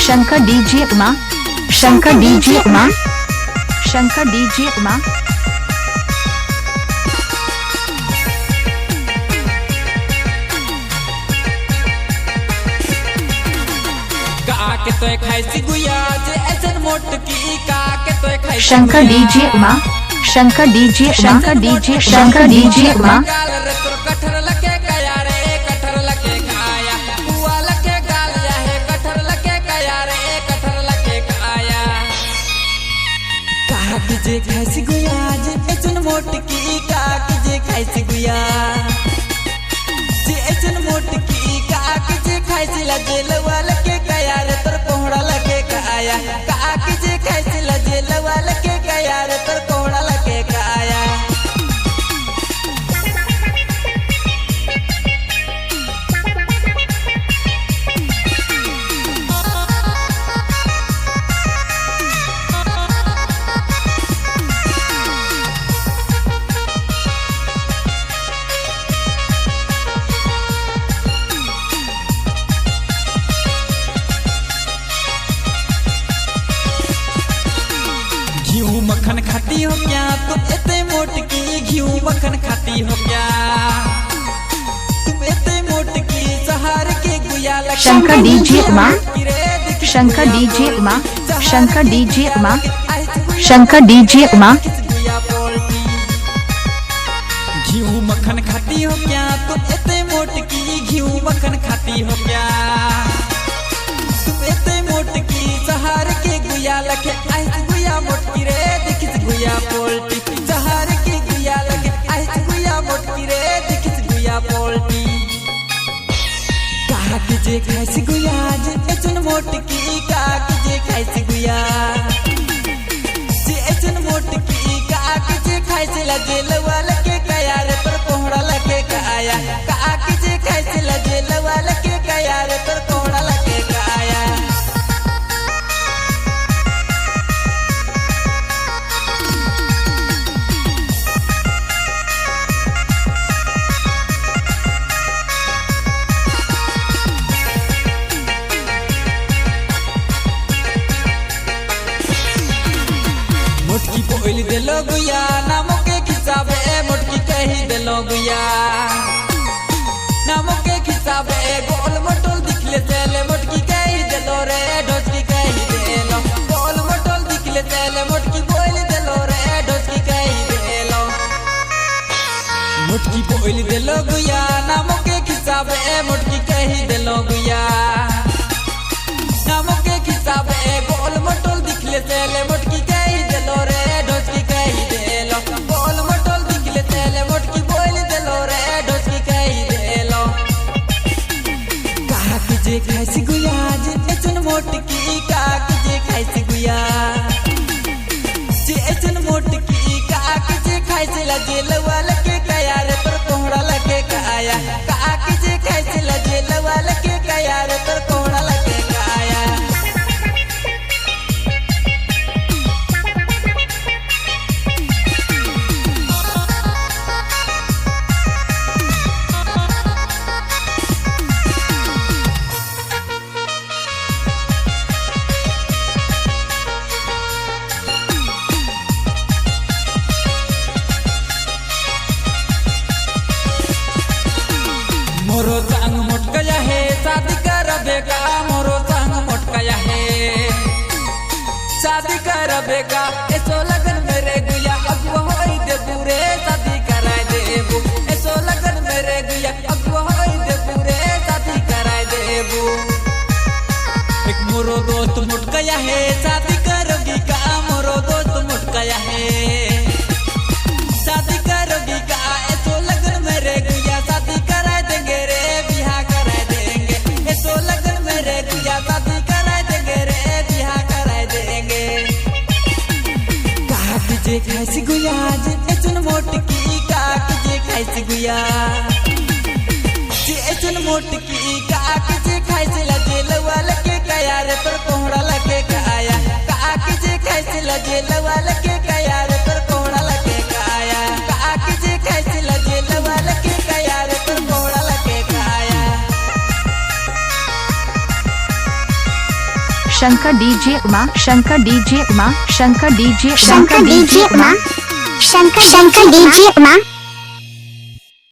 Shankar DJ Uma, Shankar DJ Uma, Shankar DJ Uma. के तो खाइसी गुया जे ऐसन मोट की का के तो खाइसी Shankar DJ Uma, Shankar DJ, Shankar DJ, Shankar DJ Uma. गाल रे तोर कठर लके गया रे कठर लके खाया बुआ लके गाल या है कठर लके गया रे कठर लके खाया का के जे खाइसी गुया जे ऐसन मोट की का के जे खाइसी गुया जे ऐसन मोट की का के जे खाइसी ला जेलवा लके गया रे तोर कोहड़ा लके खाया का के जे खाइसी ला जेलवा लके गया रे तोर कोहड़ा लके खाया घी मक्खन खाती हो क्या तुम इतने मोट की घी मक्खन खाती हो क्या तुम इतने मोट की सहार के गुया Shankar DJ Uma, Shankar DJ Uma, Shankar DJ Uma, Shankar DJ Uma. घी मक्खन खाती हो क्या तुम इतने मोट की घी मक्खन खाती हो क्या तुम इतने मोट की सहार के गुया लखे आइस गुया मोटकी रे दिखिस गुया पोल्टी सहार के गुया लखे आइस गुया मोटकी रे दिखिस गुया पोल्टी का के जे खाइस गुया जे ऐसन मोट की का के जे खाइस गुया जे ऐसन मोट की का के जे खाइस ला जेलवा लके गया रे तोर कोहड़ा लके खाया का के जे खाइस ला जेलवा लके गया रे तोर कोहड़ा लके खाया मोटकी बोल देलो गुया नामों के हिसाबे मोटकी कही देलो गुया नामों के हिसाबे गोल मटोल दिखले चले मोटकी कही देलो रे ढोचकी कही देलो गोल मटोल दिखले चले मोटकी बोल देलो रे ढोचकी कही देलो मोटकी बोल देलो गुया नामों के हिसाबे मोटकी कही देलो गुया नामों के हिसाबे गोल मटोल दिखले चले मोटकी कही देलो रे ढोचकी कही देलो गोल मटोल दिखले चले मोटकी बोल देलो रे ढोचकी कही देलो का के जे खाइसी गुया जे ऐसन मोट की का के जे खाइसी गुया जे ऐसन मोट की का के जे खाइसी ला जेलवा लके गया रे तोर कोहड़ा लके खाया का के जे खाइसी ला जेलवा लके गया रे तोर कोहड़ा लके खाया मोरो संग मोटकया है शादी करबेगा मोरो संग मोटकया है शादी करबेगा ऐसो लगन मेरे गुया अगुआ होई दे पूरे शादी कराए देबू ऐसो लगन मेरे गुया अगुआ होई दे पूरे शादी कराए देबू एक मोरो दोस्त मोटकया है शादी करोगी का मोरो दोस्त मोटकया है शादी करोगी का ऐसो लगन मेरे गुया शादी कराए देंगे रे बिहार कराए देंगे ऐसो लगन मेरे गुया शादी कराए देंगे रे बिहार कराए देंगे का के जे खाइसी गुया जे ऐसन मोट की का के जे खाइसी गुया जे ऐसन मोट की का के जे खाइसी ला जेलवा लके गया रे तोर कोहड़ा लके खाया का के जे खाइसी ला जेलवा लके गया रे तोर कोहड़ा लके खाया का के जे खाइसी ला जेलवा लके गया रे तोर कोहड़ा लके खाया Shankar DJ Uma Shankar DJ Uma Shankar DJ Shankar DJ Uma Shankar DJ Uma